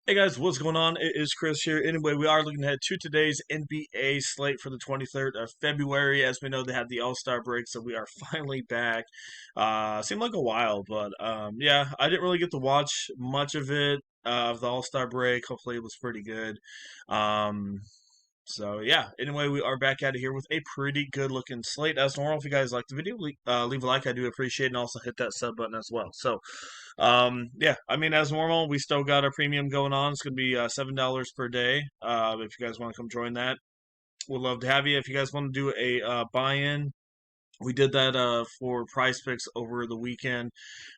Hey guys, what's going on? It is Chris here. Anyway, we are looking ahead to today's NBA slate for the 23rd of February. As we know, they had the All-Star break, so we are finally back. Seemed like a while, but yeah, I didn't really get to watch much of it of the All-Star break. Hopefully, it was pretty good. Um, so yeah, anyway, we are back out of here with a pretty good looking slate. As normal, if you guys like the video, leave a like. I do appreciate it, and also hit that sub button as well. So, yeah, I mean, as normal, we still got our premium going on. It's gonna be $7 per day. If you guys want to come join that, we'd love to have you. If you guys want to do a buy-in, we did that for Prize Picks over the weekend.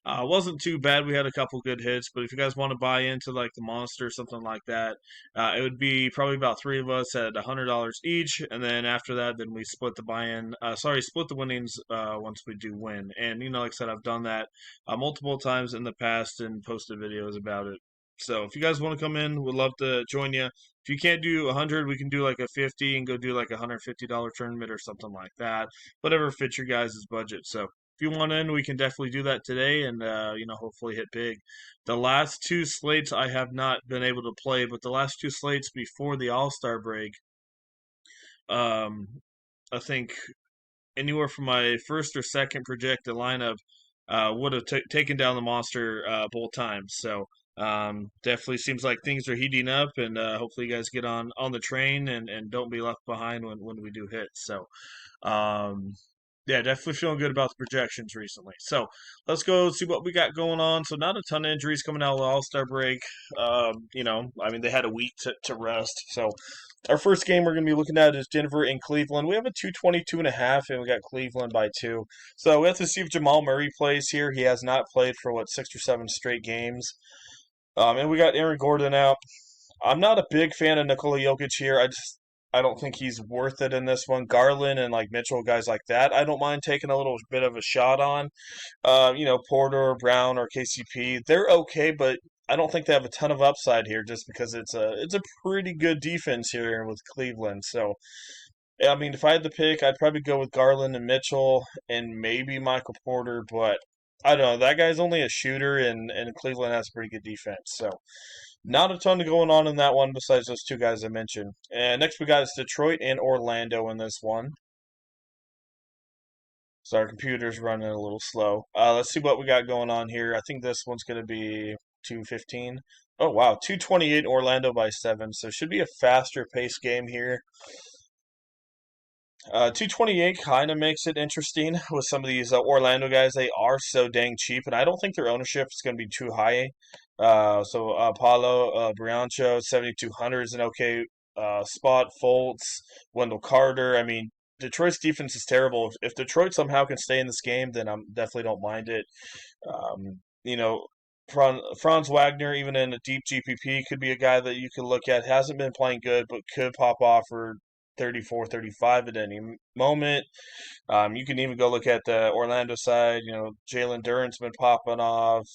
Wasn't too bad. We had a couple good hits, but if you guys want to buy into like the Monster or something like that, it would be probably about three of us at $100 each, and then after that, then we split the buy-in. Split the winnings once we do win. And like I said, I've done that multiple times in the past and posted videos about it. So if you guys want to come in, we'd love to join you. If you can't do 100, we can do like a 50 and go do like a $150 tournament or something like that, whatever fits your guys' budget. So if you want in, we can definitely do that today, and hopefully hit big. The last two slates I have not been able to play, but the last two slates before the All Star break, um, I think anywhere from my first or second projected lineup would have taken down the monster both times. So definitely seems like things are heating up, and hopefully you guys get on the train and don't be left behind when we do hit. So um, yeah, definitely feeling good about the projections recently. So let's go see what we got going on. So not a ton of injuries coming out of the All Star break. I mean they had a week to rest. So our first game we're going to be looking at is Denver and Cleveland. We have a 222.5, and we got Cleveland by two. So we have to see if Jamal Murray plays here. He has not played for what 6 or 7 straight games. And we got Aaron Gordon out. I'm not a big fan of Nikola Jokic here. I don't think he's worth it in this one. Garland and like Mitchell, guys like that, I don't mind taking a little bit of a shot on. Porter, Brown, or KCP, they're okay, but I don't think they have a ton of upside here, just because it's a pretty good defense here with Cleveland. So yeah, I mean, if I had to pick, I'd probably go with Garland and Mitchell and maybe Michael Porter, but I don't know. That guy's only a shooter, and Cleveland has a pretty good defense. So not a ton going on in that one besides those two guys I mentioned. And next we got is Detroit and Orlando in this one. So our computer's running a little slow. Let's see what we got going on here. I think this one's going to be 215. Oh, wow. 228 Orlando by 7. So it should be a faster pace game here. 228 kind of makes it interesting with some of these Orlando guys. They are so dang cheap, and I don't think their ownership is going to be too high. Paulo Briancho, 7,200 is an okay spot. Fultz, Wendell Carter. I mean, Detroit's defense is terrible. If Detroit somehow can stay in this game, then I definitely don't mind it. Um, you know, Franz Wagner, even in a deep GPP, could be a guy that you could look at. Hasn't been playing good, but could pop off for 34, 35 at any moment. You can even go look at the Orlando side. Jalen Duren's been popping off.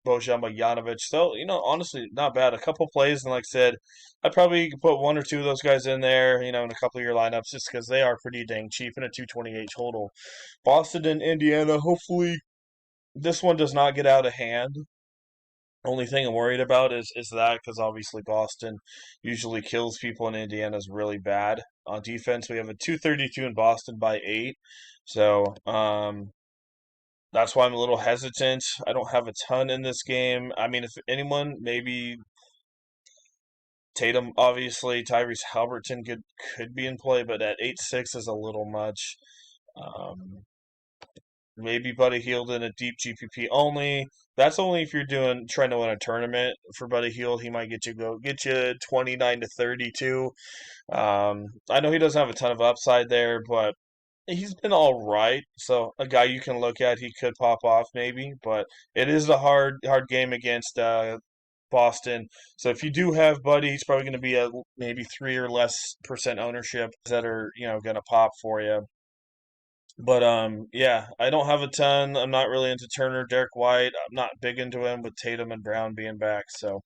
Bojan Bogdanovic. So, honestly, not bad. A couple plays, and like I said, I'd probably put one or two of those guys in there, in a couple of your lineups, just because they are pretty dang cheap in a 228 total. Boston and Indiana, hopefully this one does not get out of hand. Only thing I'm worried about is that, because obviously Boston usually kills people and Indiana's really bad on defense. We have a 232 in Boston by 8. So that's why I'm a little hesitant. I don't have a ton in this game. I mean, if anyone, maybe Tatum, obviously, Tyrese Halliburton could be in play, but at 8-6 is a little much. Um, Maybe Buddy Hield in a deep GPP only. That's only if you're trying to win a tournament for Buddy Hield. He might get you 29 to 32. I know he doesn't have a ton of upside there, but he's been all right. So a guy you can look at, he could pop off maybe, but it is a hard game against Boston. So if you do have Buddy, he's probably going to be at maybe 3% or less ownership that are going to pop for you. But yeah, I don't have a ton. I'm not really into Turner, Derek White. I'm not big into him with Tatum and Brown being back. So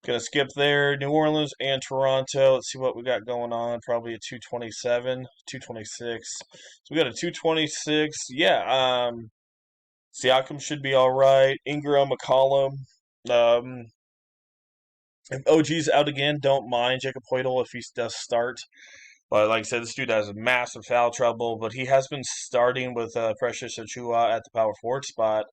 gonna skip there. New Orleans and Toronto. Let's see what we got going on. Probably a 227, 226. So we got a 226. Yeah, Siakam should be all right. Ingram, McCollum. If OG's out again, don't mind Jacob Hoytel if he does start. But like I said, this dude has massive foul trouble, but he has been starting with Precious Achua at the power forward spot.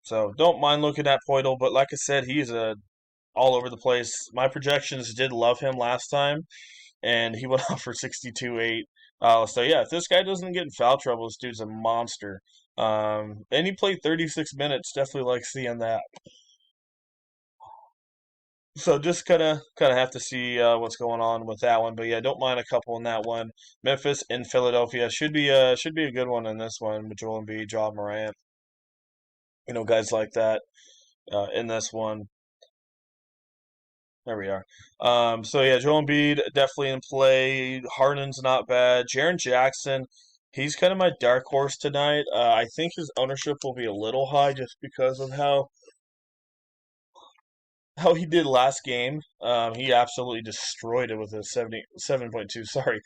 So don't mind looking at Poidel, but like I said, he's all over the place. My projections did love him last time, and he went off for 62-8. So yeah, if this guy doesn't get in foul trouble, this dude's a monster. And he played 36 minutes. Definitely like seeing that. So just kind of have to see what's going on with that one, but yeah, don't mind a couple in that one. Memphis and Philadelphia should be a good one in this one with Joel Embiid, John Morant, guys like that in this one. There we are. So yeah, Joel Embiid definitely in play. Harden's not bad. Jaren Jackson, he's kind of my dark horse tonight. I think his ownership will be a little high just because of how he did last game. He absolutely destroyed it with a 77.2. Sorry,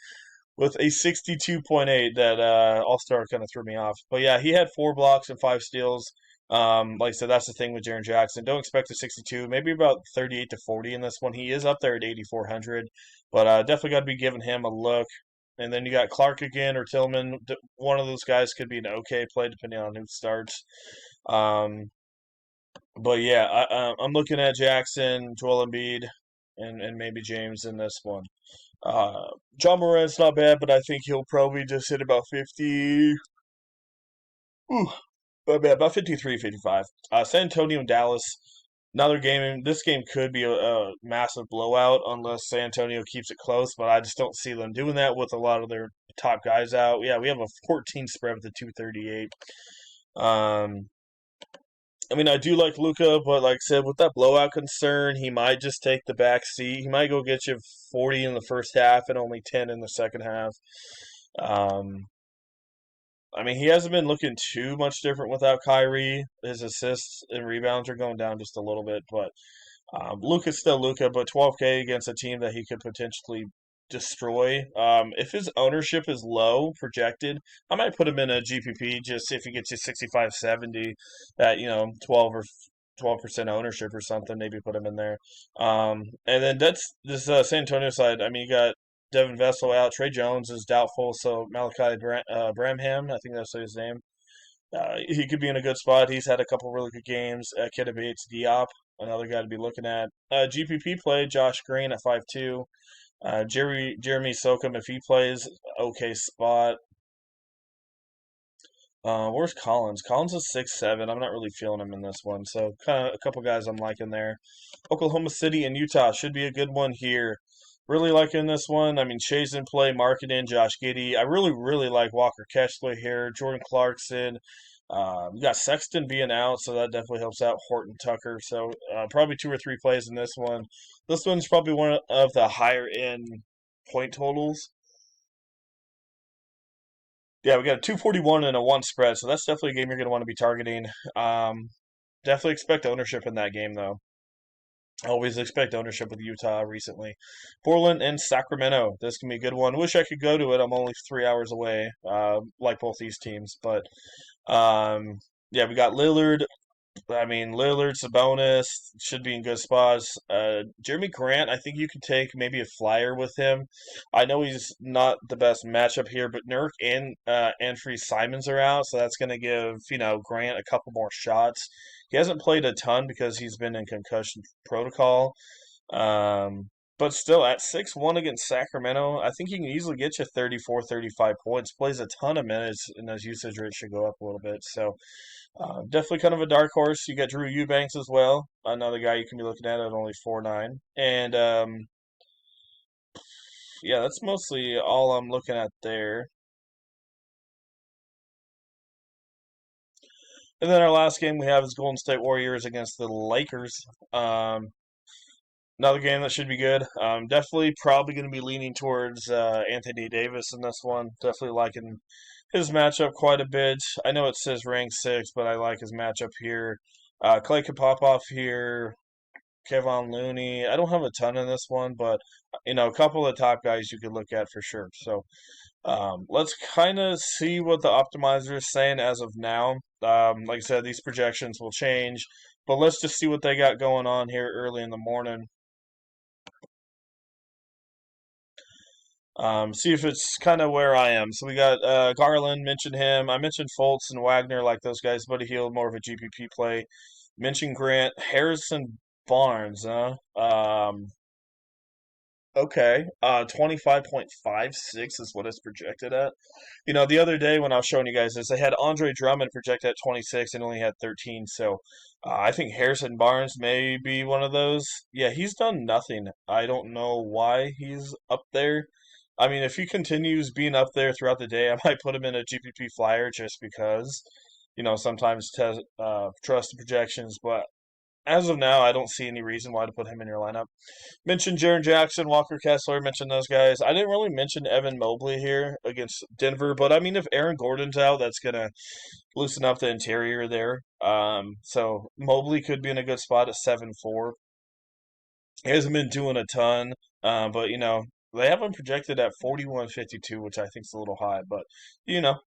with a 62.8 that All Star kind of threw me off. But yeah, he had 4 blocks and 5 steals. Like I said, that's the thing with Jaren Jackson. Don't expect a 62, maybe about 38 to 40 in this one. He is up there at 8,400, but definitely got to be giving him a look. And then you got Clark again or Tillman. One of those guys could be an okay play depending on who starts. Um, but yeah, I'm looking at Jackson, Joel Embiid, and maybe James in this one. John Morant's not bad, but I think he'll probably just hit about 50. Ooh, about 53, 55. San Antonio and Dallas, another game. This game could be a massive blowout unless San Antonio keeps it close, but I just don't see them doing that with a lot of their top guys out. Yeah, we have a 14 spread with a 238. Um, I mean, I do like Luca, but like I said, with that blowout concern, he might just take the back seat. He might go get you 40 in the first half and only 10 in the second half. Um, I mean, he hasn't been looking too much different without Kyrie. His assists and rebounds are going down just a little bit, but Luka's still Luka. But 12K against a team that he could potentially destroy. If his ownership is low projected, I might put him in a GPP just if he gets you 65, 70 at 12% ownership or something. Maybe put him in there. And then that's this San Antonio side. I mean, you got Devin Vessel out. Trey Jones is doubtful, so Malachi Bramham, I think that's his name. He could be in a good spot. He's had a couple really good games. Kid Bates Diop, another guy to be looking at. GPP play Josh Green at 5'2". Jeremy Sokum, if he plays, okay spot. Where's Collins? Collins is 6'7". I'm not really feeling him in this one, so kind of a couple guys I'm liking there. Oklahoma City and Utah should be a good one here. Really liking this one. I mean, Shay's in play, Marketing, Josh Giddey. I really, really like Walker Kessler here. Jordan Clarkson. You got Sexton being out, so that definitely helps out Horton Tucker. So probably 2 or 3 plays in this one. This one's probably one of the higher end point totals. Yeah, we got a 241 and a 1 spread, so that's definitely a game you're going to want to be targeting. Definitely expect ownership in that game, though. Always expect ownership with Utah recently. Portland and Sacramento. This can be a good one. Wish I could go to it. I'm only 3 hours away, like both these teams. But yeah, we got Lillard. I mean, Lillard, Sabonis should be in good spots. Jeremy Grant, I think you could take maybe a flyer with him. I know he's not the best matchup here, but Nurk and Anfree Simons are out, so that's going to give Grant a couple more shots. He hasn't played a ton because he's been in concussion protocol. But still, at 6-1 against Sacramento, I think he can easily get you 34, 35 points. Plays a ton of minutes, and his usage rate should go up a little bit. So definitely kind of a dark horse. You got Drew Eubanks as well, another guy you can be looking at only 4.9. And yeah, that's mostly all I'm looking at there. And then our last game we have is Golden State Warriors against the Lakers. Another game that should be good. Definitely probably going to be leaning towards Anthony Davis in this one. Definitely liking his matchup quite a bit. I know it says rank 6, but I like his matchup here. Clay could pop off here. Kevon Looney. I don't have a ton in this one, but a couple of top guys you could look at for sure. So Let's kind of see what the optimizer is saying as of now. Like I said, these projections will change, but let's just see what they got going on here early in the morning. See if it's kind of where I am. So we got Garland, mentioned him. I mentioned Fultz and Wagner, like those guys. Buddy Hield, more of a GPP play. Mentioned Grant, Harrison Barnes, huh? Okay. 25.56 is what it's projected at. The other day when I was showing you guys this, they had Andre Drummond projected at 26 and only had 13. So I think Harrison Barnes may be one of those. Yeah, he's done nothing. I don't know why he's up there. I mean, if he continues being up there throughout the day, I might put him in a GPP flyer just because, sometimes trust the projections. But as of now, I don't see any reason why to put him in your lineup. Mentioned Jaron Jackson, Walker Kessler, mentioned those guys. I didn't really mention Evan Mobley here against Denver, but I mean, if Aaron Gordon's out, that's going to loosen up the interior there. So Mobley could be in a good spot at 7-4. He hasn't been doing a ton, but they have him projected at 41.52, which I think is a little high. But you know,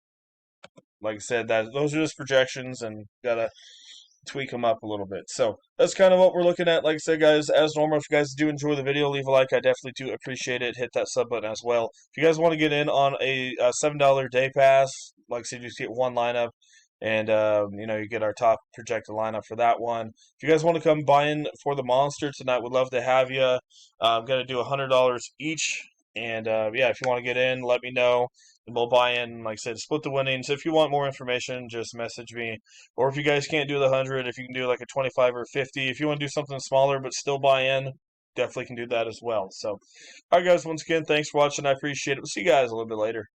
like I said, that those are just projections, and gotta tweak them up a little bit. So that's kind of what we're looking at. Like I said, guys, as normal, if you guys do enjoy the video, leave a like. I definitely do appreciate it. Hit that sub button as well. If you guys want to get in on a $7 day pass, like I said, you just get one lineup. And you get our top projected lineup for that one. If you guys want to come buy in for the monster tonight, we'd love to have you. I'm gonna do $100 each, and yeah, if you want to get in, let me know, and we'll buy in. Like I said, split the winnings. If you want more information, just message me. Or if you guys can't do the 100, if you can do like a 25 or 50, if you want to do something smaller but still buy in, definitely can do that as well. So, all right, guys, once again, thanks for watching. I appreciate it. We'll see you guys a little bit later.